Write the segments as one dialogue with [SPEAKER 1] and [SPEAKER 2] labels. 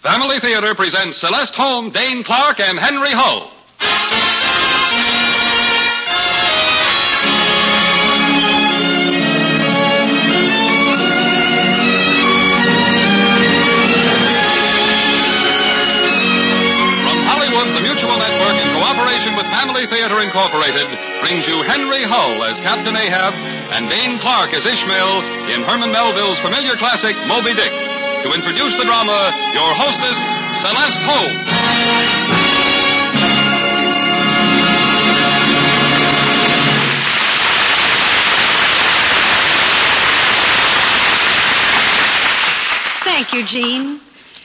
[SPEAKER 1] Family Theater presents Celeste Holm, Dane Clark, and Henry Hull. From Hollywood, the Mutual Network, in cooperation with Family Theater Incorporated, brings you Henry Hull as Captain Ahab and Dane Clark as Ishmael in Herman Melville's familiar classic, Moby-Dick. To introduce the drama, your hostess, Celeste Holm.
[SPEAKER 2] Thank you, Jean.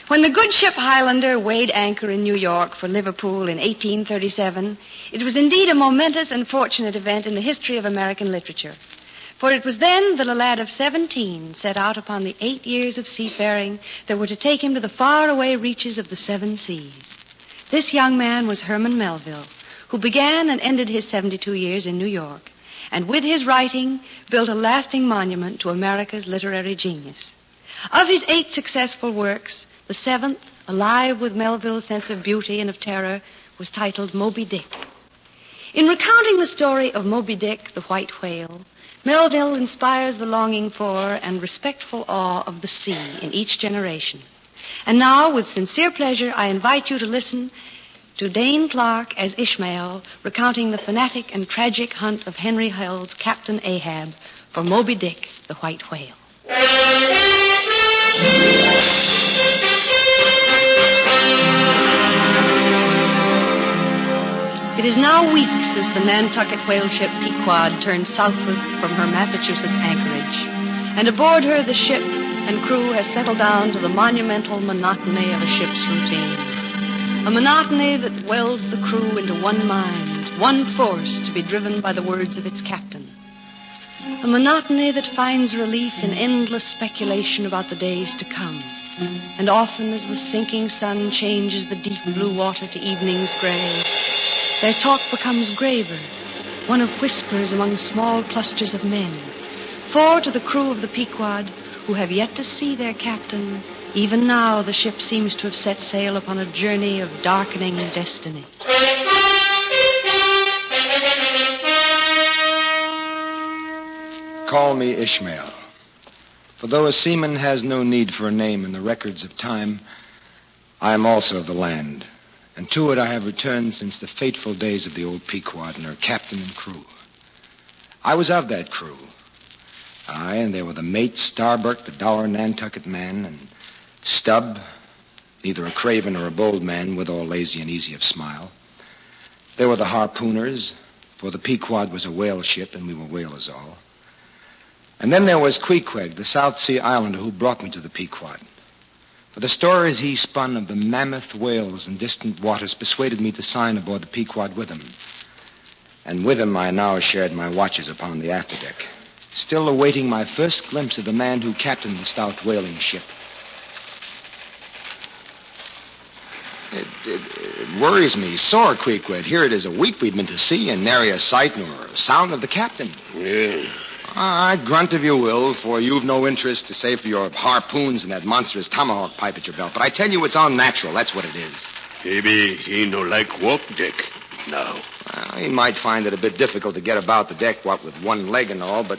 [SPEAKER 2] When the good ship Highlander weighed anchor in New York for Liverpool in 1837, it was indeed a momentous and fortunate event in the history of American literature. For it was then that a lad of 17 set out upon the 8 years of seafaring that were to take him to the faraway reaches of the seven seas. This young man was Herman Melville, who began and ended his 72 years in New York, and with his writing built a lasting monument to America's literary genius. Of his 8 successful works, the 7th, alive with Melville's sense of beauty and of terror, was titled Moby-Dick. In recounting the story of Moby-Dick, the white whale, Melville inspires the longing for and respectful awe of the sea in each generation. And now, with sincere pleasure, I invite you to listen to Dane Clark as Ishmael, recounting the fanatic and tragic hunt of Henry Hull's Captain Ahab for Moby-Dick, the white whale. It is now weeks since the Nantucket whale ship Pequod turned southward from her Massachusetts anchorage, and aboard her the ship and crew has settled down to the monumental monotony of a ship's routine. A monotony that welds the crew into one mind, one force to be driven by the words of its captain. A monotony that finds relief in endless speculation about the days to come, and often as the sinking sun changes the deep blue water to evening's gray, their talk becomes graver, one of whispers among small clusters of men. For to the crew of the Pequod, who have yet to see their captain, even now the ship seems to have set sail upon a journey of darkening destiny.
[SPEAKER 3] Call me Ishmael, for though a seaman has no need for a name in the records of time, I am also of the land. And to it I have returned since the fateful days of the old Pequod and her captain and crew. I was of that crew. Aye, and there were the mate, Starbuck, the dour Nantucket man, and Stubb, neither a craven nor a bold man, withal lazy and easy of smile. There were the harpooners, for the Pequod was a whale ship, and we were whalers all. And then there was Queequeg, the South Sea islander who brought me to the Pequod. For the stories he spun of the mammoth whales in distant waters persuaded me to sign aboard the Pequod with him. And with him I now shared my watches upon the afterdeck, still awaiting my first glimpse of the man who captained the stout whaling ship. It worries me sore, Queequeg. Here it is a week we've been to sea, and nary a sight nor a sound of the captain.
[SPEAKER 4] Yeah.
[SPEAKER 3] Grunt if you will, for you've no interest to save for your harpoons and that monstrous tomahawk pipe at your belt. But I tell you, it's unnatural. That's what it is.
[SPEAKER 4] Maybe he no like walk deck now.
[SPEAKER 3] Well, he might find it a bit difficult to get about the deck, what with one leg and all, but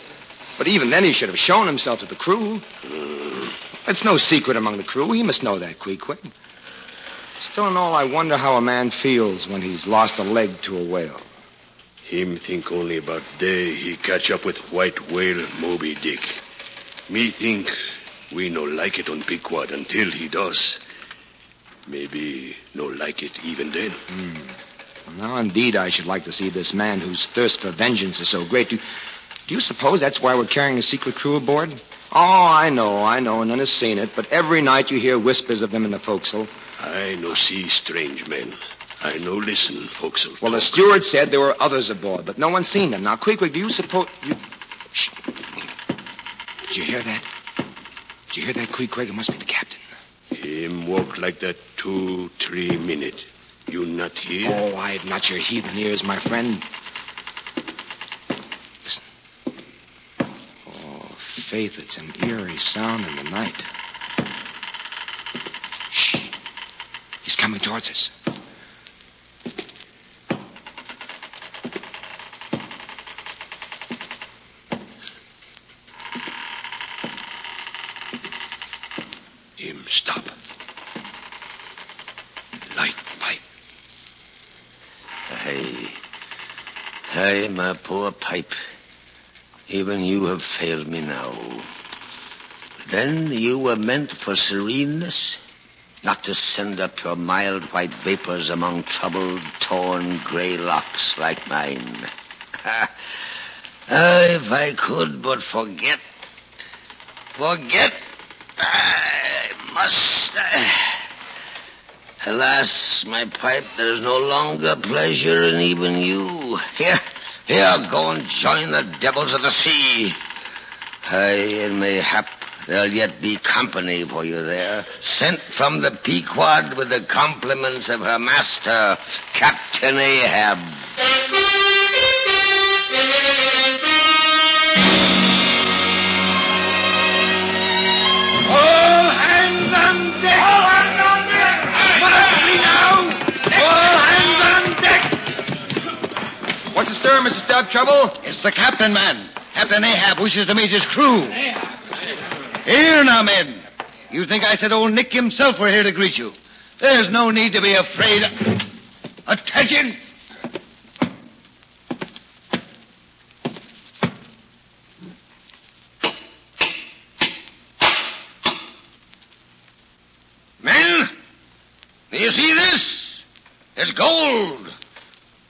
[SPEAKER 3] even then he should have shown himself to the crew. It's no secret among the crew. He must know that, Queequeg. Still in all, I wonder how a man feels when he's lost a leg to a whale.
[SPEAKER 4] Him think only about day he catch up with white whale Moby-Dick. Me think we no like it on Pequod until he does. Maybe no like it even then.
[SPEAKER 3] Now, indeed, I should like to see this man whose thirst for vengeance is so great. Do you suppose that's why we're carrying a secret crew aboard? Oh, I know, and none has seen it, but every night you hear whispers of them in the forecastle.
[SPEAKER 4] I no see strange men. I no listen, forecastle.
[SPEAKER 3] Well, the steward said there were others aboard, but no one's seen them. Now, Queequeg, do you suppose... Shh. Did you hear that? Did you hear that, Queequeg? It must be the captain.
[SPEAKER 4] Him walk like that 2-3 minutes. You not hear?
[SPEAKER 3] Oh, I've not your heathen ears, my friend. Listen. Oh, faith, it's an eerie sound in the night. Shh. coming towards us.
[SPEAKER 4] Him stop. Light pipe.
[SPEAKER 5] Aye, my poor pipe. Even you have failed me now. Then you were meant for sereneness, not to send up your mild white vapors among troubled, torn, gray locks like mine. If I could but forget, I must. Alas, my pipe, there is no longer pleasure in even you. Here, go and join the devils of the sea. Aye, and mayhap there'll yet be company for you there, sent from the Pequod with the compliments of her master, Captain Ahab.
[SPEAKER 3] All hands on deck! All hands on deck! All hands on deck! What's the stir, Mr. Stab Trouble?
[SPEAKER 6] It's the captain, man. Captain Ahab wishes to meet his crew. Here now, men. You think I said old Nick himself were here to greet you. There's no need to be afraid. Attention! Men, do you see this? It's gold.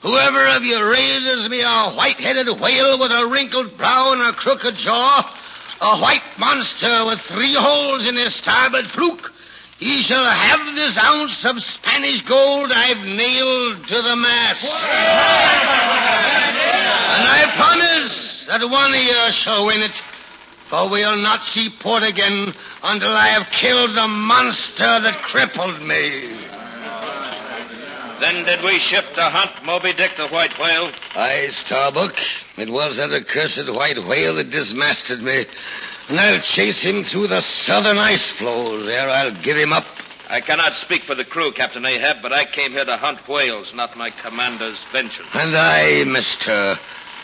[SPEAKER 6] Whoever of you raises me a white-headed whale with a wrinkled brow and a crooked jaw, a white monster with 3 holes in his starboard fluke, he shall have this ounce of Spanish gold I've nailed to the mast. And I promise that one of you shall win it, for we'll not see port again until I have killed the monster that crippled me.
[SPEAKER 7] Then did we ship to hunt Moby-Dick the white whale?
[SPEAKER 5] Aye, Starbuck. It was that accursed white whale that dismasted me. And I'll chase him through the southern ice floes. Ere I'll give him up.
[SPEAKER 7] I cannot speak for the crew, Captain Ahab, but I came here to hunt whales, not my commander's vengeance.
[SPEAKER 5] And I, mister,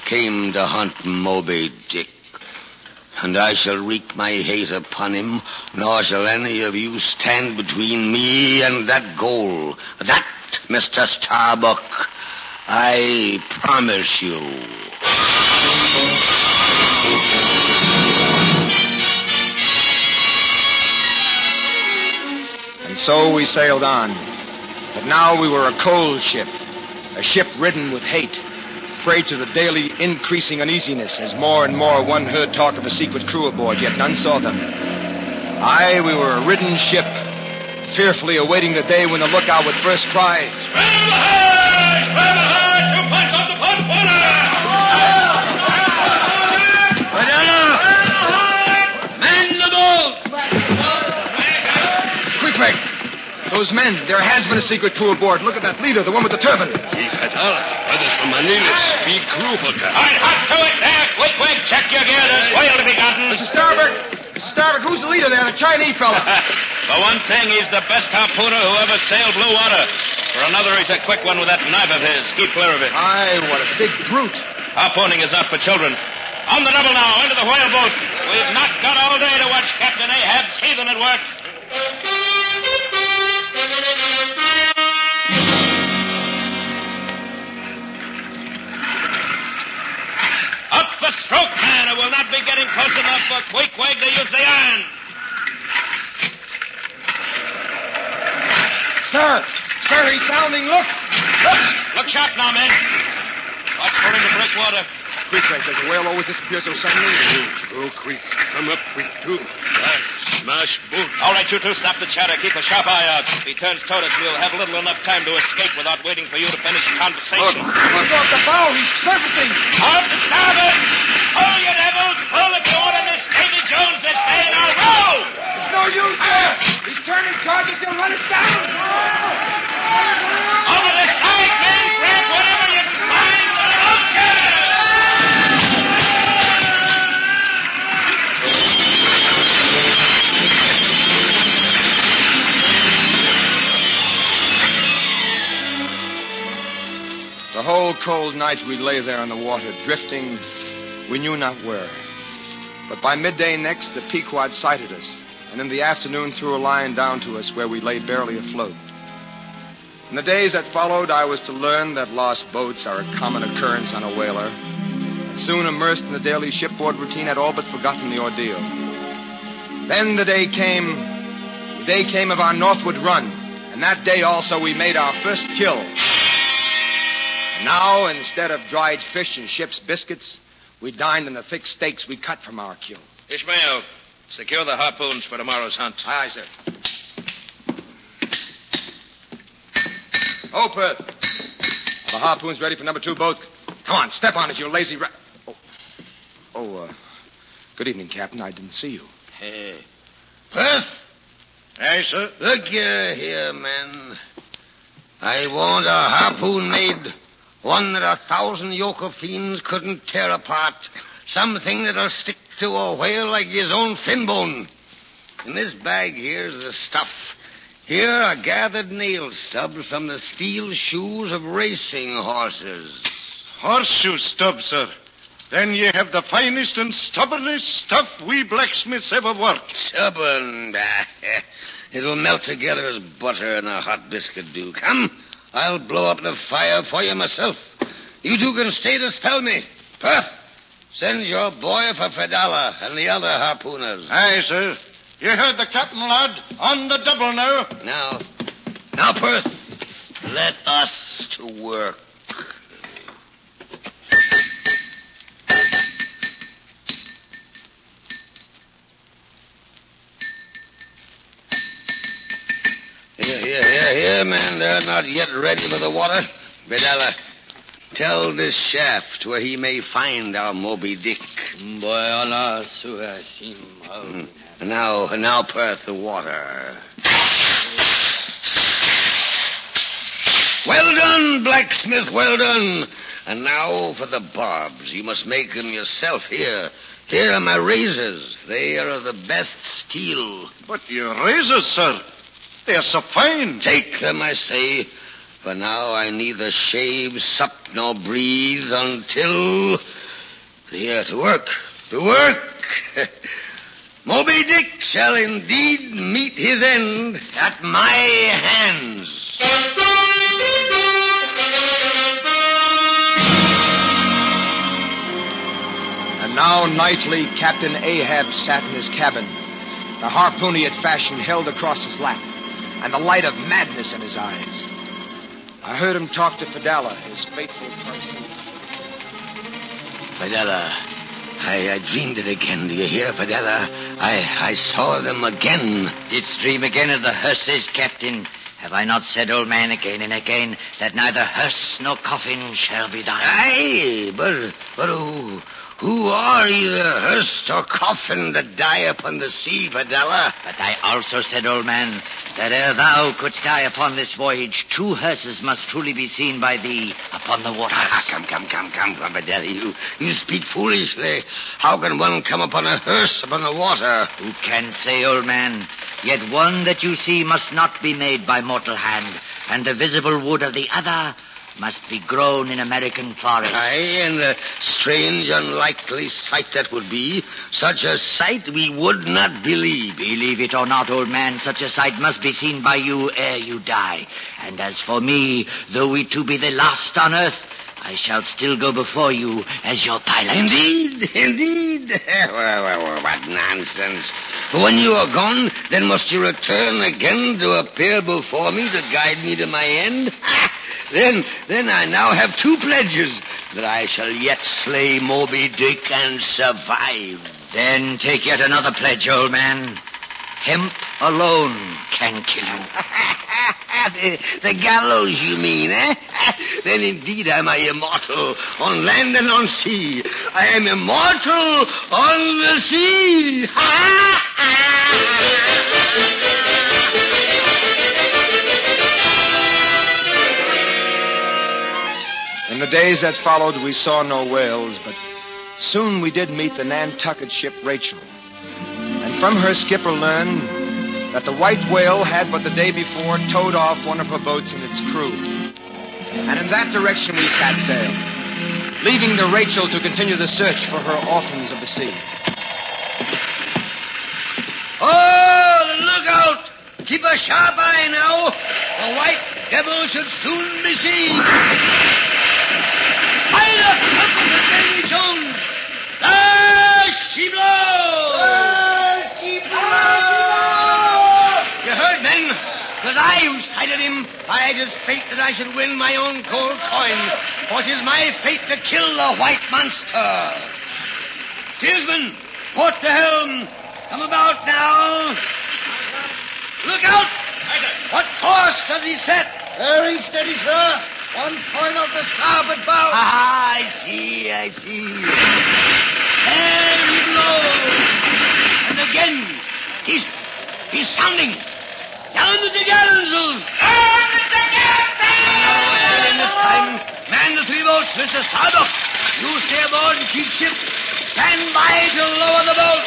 [SPEAKER 5] came to hunt Moby-Dick. And I shall wreak my hate upon him, nor shall any of you stand between me and that goal. That, Mr. Starbuck, I promise you.
[SPEAKER 3] And so we sailed on. But now we were a cold ship, a ship ridden with hate, prey to the daily increasing uneasiness as more and more one heard talk of a secret crew aboard, yet none saw them. Aye, we were a ridden ship, fearfully awaiting the day when the lookout would first cry,
[SPEAKER 1] Swim ahead! Swim ahead! 2 pints off the port water!
[SPEAKER 6] Man the boat!
[SPEAKER 3] Quick, Greg! Those men, there has been a secret crew aboard. Look at that leader, the one with the turban.
[SPEAKER 4] He fatal. Brothers from Manilas. Big crew for that.
[SPEAKER 7] All right, hot to it there. Quick, check your gear. There's whale to be gotten.
[SPEAKER 3] Mr. Starbuck, who's the leader there? The Chinese fella.
[SPEAKER 7] For one thing, he's the best harpooner who ever sailed blue water. For another, he's a quick one with that knife of his. Keep clear of it.
[SPEAKER 3] Aye, what a big brute.
[SPEAKER 7] Harpooning is not for children. On the double now, into the whale boat. We've not got all day to watch Captain Ahab's heathen at work. Up the stroke, man, or we'll not be getting close enough for Queequeg to use the iron.
[SPEAKER 3] Sir, he's sounding.
[SPEAKER 7] Look sharp now, men. Watch for him to break water.
[SPEAKER 3] Quick, Greg, does the whale always disappear so suddenly?
[SPEAKER 4] Oh, quick. Come up quick, too. Smash boat.
[SPEAKER 7] All right, you two, stop the chatter. Keep a sharp eye out. If he turns toward us, we'll have little enough time to escape without waiting for you to finish the conversation.
[SPEAKER 3] Look off the bow. He's surfacing.
[SPEAKER 7] Up to starboard! Pull, you devils! Pull if you want to miss Davy Jones this day. Now row!
[SPEAKER 3] It's no use, sir. He's turning towards us. He'll run us down.
[SPEAKER 7] Over the side, men! Grab whatever you can find for the ocean!
[SPEAKER 3] cold, cold night we lay there on the water, drifting we knew not where. But by midday next, the Pequod sighted us, and in the afternoon threw a line down to us where we lay barely afloat. In the days that followed, I was to learn that lost boats are a common occurrence on a whaler. And soon, immersed in the daily shipboard routine, I'd all but forgotten the ordeal. Then the day came of our northward run, and that day also we made our first kill. And now, instead of dried fish and ship's biscuits, we dined on the thick steaks we cut from our kill.
[SPEAKER 7] Ishmael, secure the harpoons for tomorrow's hunt.
[SPEAKER 3] Aye, sir. Oh, Perth. Are the harpoons ready for number 2 boat? Come on, step on it, you lazy rat. Good evening, Captain. I didn't see you.
[SPEAKER 5] Hey, Perth?
[SPEAKER 7] Aye, sir.
[SPEAKER 5] Look here, man. I want a harpoon made. One that 1,000 yoke of fiends couldn't tear apart. Something that'll stick to a whale like his own fin bone. In this bag here's the stuff. Here are gathered nail stubs from the steel shoes of racing horses.
[SPEAKER 8] Horseshoe stubs, sir. Then ye have the finest and stubbornest stuff we blacksmiths ever worked.
[SPEAKER 5] Stubborn. It'll melt together as butter and a hot biscuit do. Come, I'll blow up the fire for you myself. You two can stay to spell me. Perth, send your boy for Fedala and the other harpooners.
[SPEAKER 8] Aye, sir. You heard the captain, lad. On the double now.
[SPEAKER 5] Now, Perth, let us to work. Here, man. They're not yet ready for the water. Bedala, tell this shaft where he may find our Moby-Dick.
[SPEAKER 9] Now,
[SPEAKER 5] Perth, the water. Well done, blacksmith, well done. And now for the barbs. You must make them yourself here. Here are my razors. They are of the best steel.
[SPEAKER 8] But your razors, sir, they're so fine.
[SPEAKER 5] Take them, I say. For now I neither shave, sup, nor breathe until... Here, to work. To work. Moby-Dick shall indeed meet his end at my hands.
[SPEAKER 3] And now nightly Captain Ahab sat in his cabin, the harpoon he had fashioned held across his lap, and the light of madness in his eyes. I heard him talk to Fedala, his faithful person.
[SPEAKER 5] Fedala, I dreamed it again. Do you hear, Fedala? I saw them again.
[SPEAKER 9] Didst dream again of the hearses, Captain? Have I not said, old man, again and again, that neither hearse nor coffin shall be thine?
[SPEAKER 5] Aye, but who are either hearse or coffin that die upon the sea, Fedala?
[SPEAKER 9] But I also said, old man, that ere thou couldst die upon this voyage, 2 hearses must truly be seen by thee upon the waters.
[SPEAKER 5] Come, Fedala. You speak foolishly. How can one come upon a hearse upon the water?
[SPEAKER 9] Who can say, old man? Yet one that you see must not be made by mortal hand, and the visible wood of the other must be grown in American forests.
[SPEAKER 5] Aye, and a strange, unlikely sight that would be. Such a sight we would not believe.
[SPEAKER 9] Believe it or not, old man, such a sight must be seen by you ere you die. And as for me, though we two be the last on earth, I shall still go before you as your pilot.
[SPEAKER 5] Indeed. Well, what nonsense. When you are gone, then must you return again to appear before me to guide me to my end? Then I now have 2 pledges that I shall yet slay Moby-Dick and survive.
[SPEAKER 9] Then take yet another pledge, old man. Hemp alone can kill you.
[SPEAKER 5] The gallows, you mean, eh? Then indeed am I immortal on land and on sea. I am immortal on the sea.
[SPEAKER 3] In the days that followed, we saw no whales, but soon we did meet the Nantucket ship Rachel. And from her skipper learned that the white whale had but the day before towed off one of her boats and its crew. And in that direction we set sail, leaving the Rachel to continue the search for her orphans of the sea.
[SPEAKER 6] Oh, look out! Keep a sharp eye now. The white devil should soon be seen. By the purpose of Davy Jones! There she blows! There she blows! You heard, men? It was I who sighted him. By it is fate that I should win my own gold coin. For it is my fate to kill the white monster. Steersman, port the helm. Come about now. Look out! What course does he set?
[SPEAKER 8] Bearing steady, sir. 1 point of the starboard bow.
[SPEAKER 6] Ah, I see. There he blows. And again, he's sounding. Down the gallantsels. Down the gallantsels! In this time, man the 3 boats, Mr. Starbuck. You stay aboard and keep ship. Stand by to lower the boat.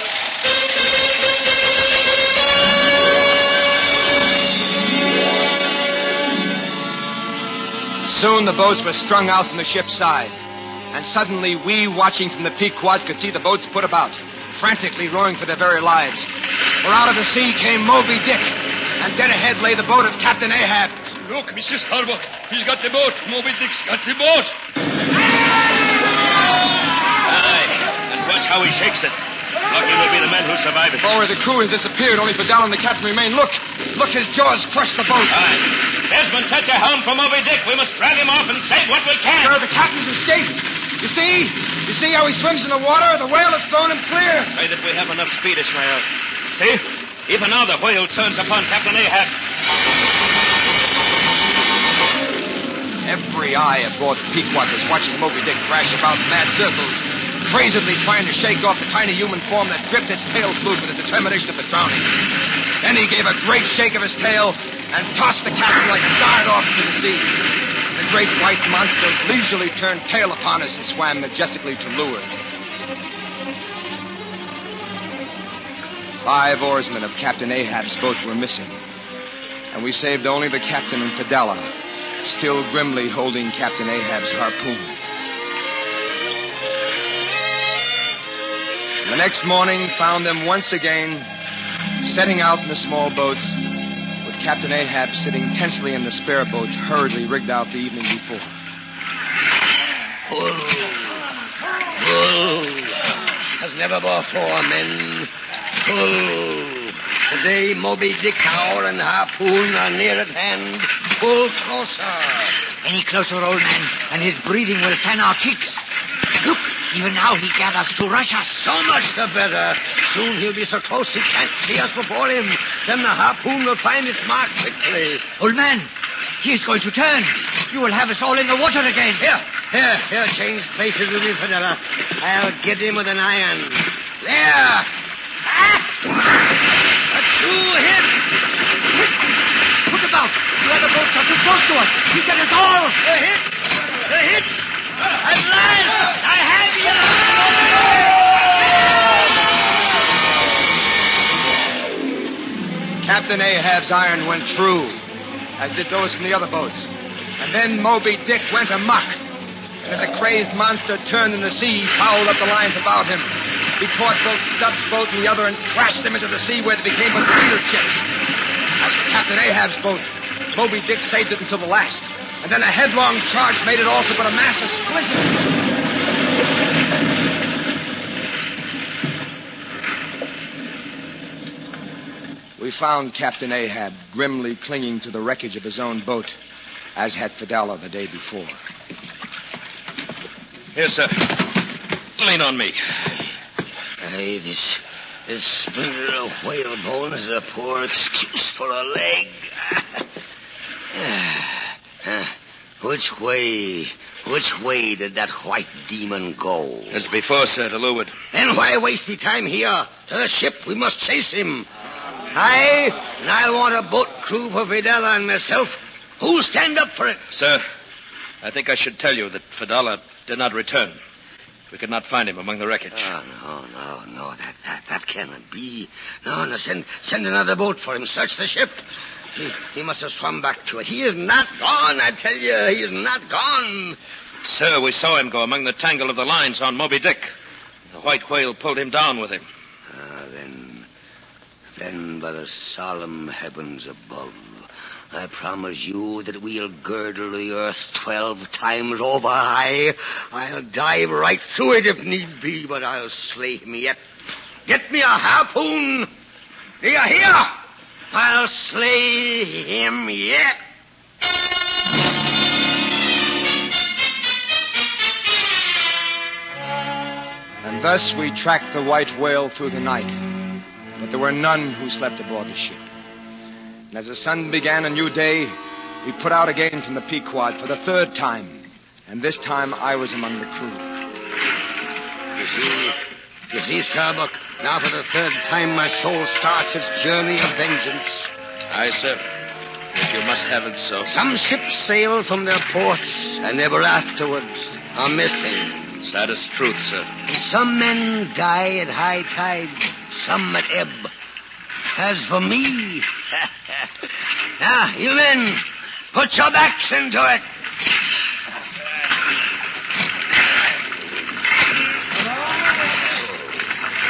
[SPEAKER 3] Soon the boats were strung out from the ship's side, and suddenly we, watching from the Pequod, could see the boats put about, frantically rowing for their very lives. For out of the sea came Moby-Dick, and dead ahead lay the boat of Captain Ahab.
[SPEAKER 4] Look, Mr. Starbuck. He's got the boat. Moby-Dick's got the boat.
[SPEAKER 7] Aye, and watch how he shakes it. Lucky will be the men who survive it.
[SPEAKER 3] Forward, the crew has disappeared. Only Fidel and the captain remain. Look, his jaws crushed the boat.
[SPEAKER 7] Aye. Desmond sets a helm for Moby-Dick. We must drag him off and save what we can.
[SPEAKER 3] Sir, the captain's escaped. You see how he swims in the water? The whale has thrown him clear.
[SPEAKER 7] Pray that we have enough speed, Ishmael. See? Even now the whale turns upon Captain Ahab.
[SPEAKER 3] Every eye aboard the Pequod was watching Moby-Dick thrash about in mad circles, crazedly trying to shake off the tiny human form that gripped its tail fluke with the determination of the drowning. Then he gave a great shake of his tail and tossed the captain like a dart off into the sea. The great white monster leisurely turned tail upon us and swam majestically to leeward. 5 oarsmen of Captain Ahab's boat were missing, and we saved only the captain and Fidela, still grimly holding Captain Ahab's harpoon. The next morning found them once again setting out in the small boats, with Captain Ahab sitting tensely in the spare boat hurriedly rigged out the evening before.
[SPEAKER 6] Pull. As never before, men. Pull. Today, Moby-Dick's hour and harpoon are near at hand. Pull closer.
[SPEAKER 9] Any closer, old man, and his breathing will fan our cheeks. Look, even now he gathers to rush us.
[SPEAKER 6] So much the better. Soon he'll be so close he can't see us before him. Then the harpoon will find its mark quickly.
[SPEAKER 9] Old man, he is going to turn. You will have us all in the water again.
[SPEAKER 6] Here, change places with me, Fidela. I'll get him with an iron. There. A true hit.
[SPEAKER 9] Look about. The other boats are too close to us. He got us all.
[SPEAKER 6] The hit. At last, I have
[SPEAKER 3] you. Captain Ahab's iron went true, as did those from the other boats. And then Moby-Dick went amok. And as a crazed monster turned in the sea, he fouled up the lines about him. He caught both Stubbs' boat and the other and crashed them into the sea where they became but cedar chips. As for Captain Ahab's boat, Moby-Dick saved it until the last. And then a headlong charge made it also but a mass of splinters. We found Captain Ahab grimly clinging to the wreckage of his own boat, as had Fidela the day before.
[SPEAKER 7] Here, sir. Lean on me.
[SPEAKER 6] Hey, this splinter of whalebone is a poor excuse for a leg. Which way did that white demon go?
[SPEAKER 7] As before, sir, to leeward.
[SPEAKER 6] Then why waste the time here? To the ship, we must chase him. Aye, and I'll want a boat crew for Fidela and myself. Who'll stand up for it?
[SPEAKER 7] Sir, I think I should tell you that Fidela did not return. We could not find him among the wreckage.
[SPEAKER 6] Oh, no, that cannot be. No, send another boat for him. Search the ship. He must have swum back to it. He is not gone, I tell you. He is not gone.
[SPEAKER 7] Sir, we saw him go among the tangle of the lines on Moby-Dick. The white whale pulled him down with him.
[SPEAKER 6] Then by the solemn heavens above, I promise you that we'll girdle the earth 12 times over high. I'll dive right through it if need be, but I'll slay him yet. Get me a harpoon. Do you hear? I'll slay him yet.
[SPEAKER 3] And thus we tracked the white whale through the night. But there were none who slept aboard the ship. And as the sun began a new day, we put out again from the Pequod for the 3rd time. And this time I was among the crew.
[SPEAKER 6] You see, Starbuck, now for the 3rd time my soul starts its journey of vengeance.
[SPEAKER 7] Aye, sir. If you must have it so.
[SPEAKER 6] Some ships sail from their ports and ever afterwards are missing.
[SPEAKER 7] Saddest truth, sir.
[SPEAKER 6] And some men die at high tide, some at ebb. As for me... Now, you men, put your backs into it.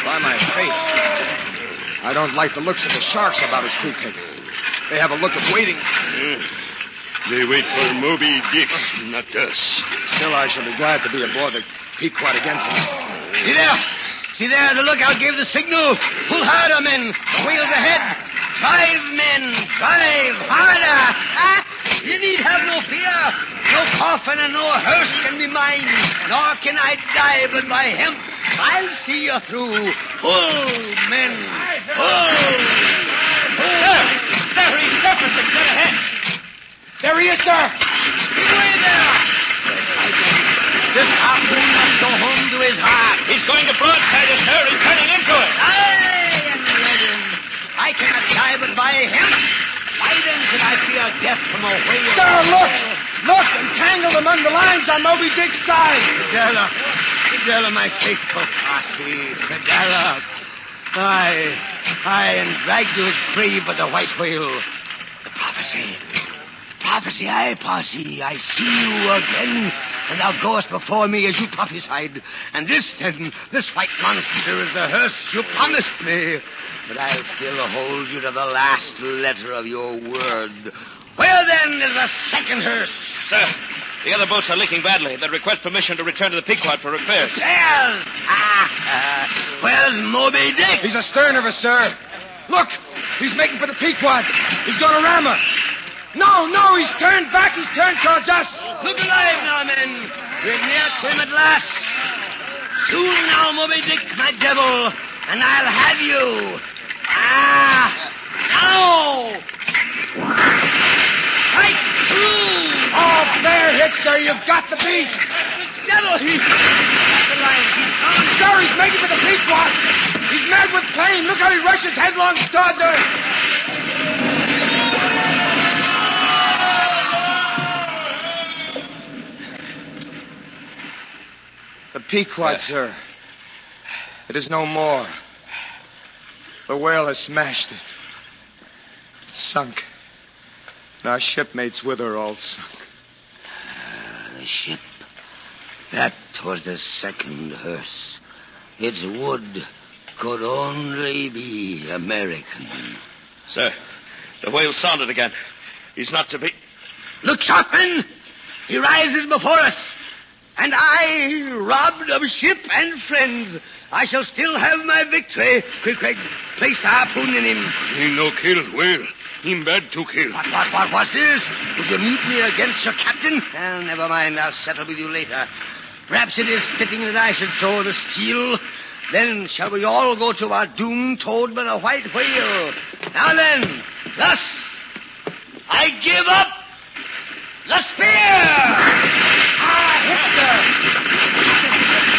[SPEAKER 3] By my faith, I don't like the looks of the sharks about his crew, Peyton. They have a look of waiting.
[SPEAKER 4] They wait for Moby-Dick, not us.
[SPEAKER 3] Still, I shall be glad to be aboard the Pequod again tonight.
[SPEAKER 6] See there? See there? The lookout gave the signal. Pull harder, men. The whale's ahead. Drive, men. Drive harder. You need have no fear. No coffin and no hearse can be mine. Nor can I die but by hemp. I'll see you through. Pull, men. Pull.
[SPEAKER 7] Sir, he's surfacing dead ahead.
[SPEAKER 3] There he is, sir.
[SPEAKER 6] Give way there. Yes, I can. This harpoon must go home to his heart.
[SPEAKER 7] He's going to broadside us, sir. He's turning into us.
[SPEAKER 6] Aye, and let him. I cannot die but by him. Why then should I fear death from a whale?
[SPEAKER 3] Sir, look! Look! Entangled among the lines on Moby-Dick's side.
[SPEAKER 6] Fidela, my faithful posse. Fidela. Aye, and dragged to his grave by the white whale. The prophecy, aye, posse. I see you again, and thou goest before me as you prophesied. And this white monster is the hearse you promised me. But I'll still hold you to the last letter of your word. Where then is the second hearse?
[SPEAKER 7] Sir, the other boats are leaking badly. They request permission to return to the Pequod for repairs.
[SPEAKER 6] Repairs? Where's Moby-Dick?
[SPEAKER 3] He's astern of us, sir. Look! He's making for the Pequod. He's going to ram her. No, he's turned back. He's turned towards us.
[SPEAKER 6] Look alive now, men. We're near to him at last. Soon now, Moby-Dick, my devil, and I'll have you. Now! Right through!
[SPEAKER 3] Oh, fair hit, sir. You've got the beast.
[SPEAKER 6] Devil, he's got the lines. He's gone.
[SPEAKER 3] Sir, he's making for the Pequod. He's mad with pain. Look how he rushes headlong towards her. The Pequod, sir. It is no more. The whale has smashed it. It's sunk. And our shipmates with her all sunk.
[SPEAKER 6] The ship. That was the second hearse. Its wood could only be American.
[SPEAKER 7] Sir, the whale sounded again. He's not to be...
[SPEAKER 6] Look, Sharpman! He rises before us. And I, robbed of ship and friends, I shall still have my victory. Quick, place the harpoon in him.
[SPEAKER 4] He no kill whale. Him bad to kill.
[SPEAKER 6] What's this? Would you mutiny against your captain? Well, never mind. I'll settle with you later. Perhaps it is fitting that I should throw the steel. Then shall we all go to our doom towed by the white whale. Now then, thus, I give up the spear! Hit, sir.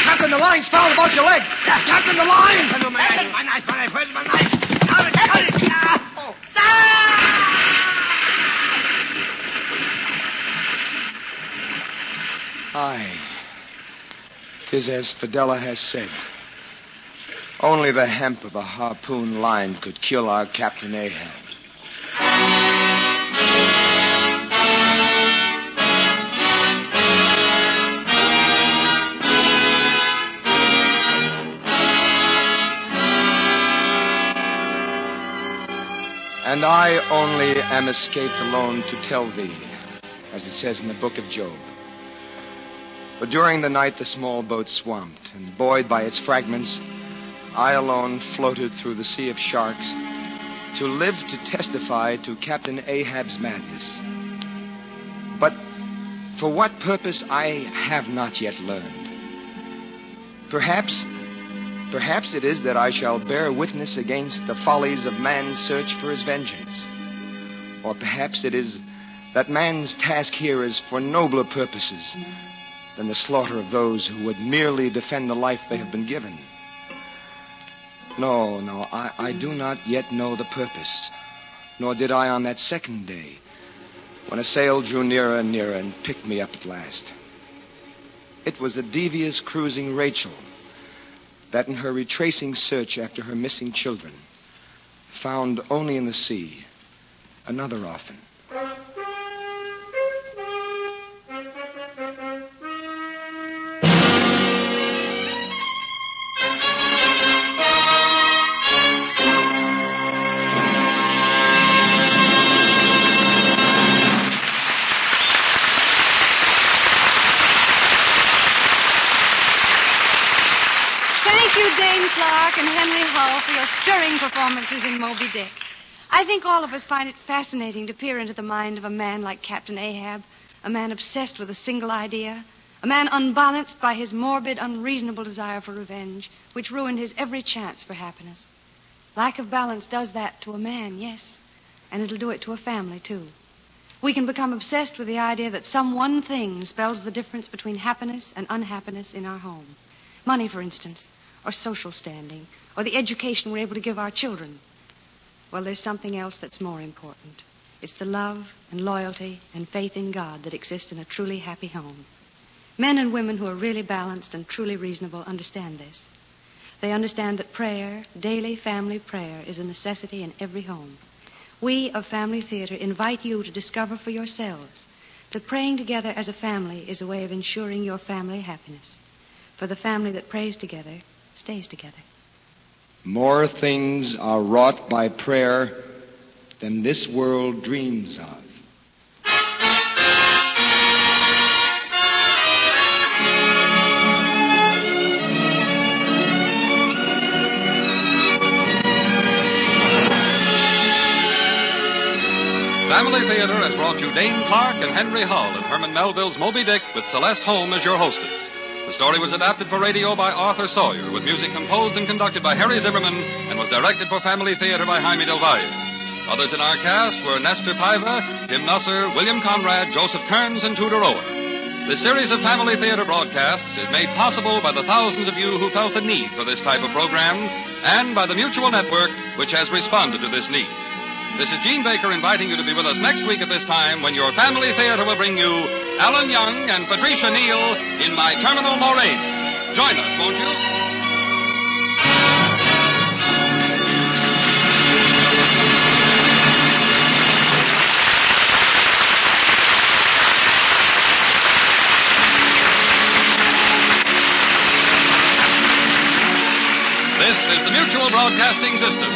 [SPEAKER 3] Captain, the line's foul about your leg. Captain, the line!
[SPEAKER 6] My knife. Where's my knife? Cut it.
[SPEAKER 3] Aye. 'Tis as Fidela has said. Only the hemp of a harpoon line could kill our Captain Ahab. And I only am escaped alone to tell thee, as it says in the book of Job. But during the night the small boat swamped, and buoyed by its fragments, I alone floated through the sea of sharks to live to testify to Captain Ahab's madness. But for what purpose I have not yet learned. Perhaps it is that I shall bear witness against the follies of man's search for his vengeance. Or perhaps it is that man's task here is for nobler purposes than the slaughter of those who would merely defend the life they have been given. No, I do not yet know the purpose, nor did I on that second day, when a sail drew nearer and nearer and picked me up at last. It was the devious cruising Rachel that in her retracing search after her missing children found only in the sea another orphan.
[SPEAKER 2] And Henry Hull for your stirring performances in Moby-Dick. I think all of us find it fascinating to peer into the mind of a man like Captain Ahab, a man obsessed with a single idea, a man unbalanced by his morbid, unreasonable desire for revenge, which ruined his every chance for happiness. Lack of balance does that to a man, yes, and it'll do it to a family, too. We can become obsessed with the idea that some one thing spells the difference between happiness and unhappiness in our home. Money, for instance, or social standing, or the education we're able to give our children. Well, there's something else that's more important. It's the love and loyalty and faith in God that exist in a truly happy home. Men and women who are really balanced and truly reasonable understand this. They understand that prayer, daily family prayer, is a necessity in every home. We of Family Theater invite you to discover for yourselves that praying together as a family is a way of ensuring your family happiness. For the family that prays together stays together.
[SPEAKER 3] More things are wrought by prayer than this world dreams of.
[SPEAKER 1] Family Theater has brought you Dane Clark and Henry Hull in Herman Melville's Moby-Dick with Celeste Holm as your hostess. The story was adapted for radio by Arthur Sawyer, with music composed and conducted by Harry Zimmerman, and was directed for Family Theater by Jaime Del Valle. Others in our cast were Nestor Paiva, Kim Nusser, William Conrad, Joseph Kearns, and Tudor Owen. This series of Family Theater broadcasts is made possible by the thousands of you who felt the need for this type of program, and by the Mutual Network, which has responded to this need. This is Gene Baker inviting you to be with us next week at this time when your Family Theater will bring you Alan Young and Patricia Neal in My Terminal Moraine. Join us, won't you? This is the Mutual Broadcasting System.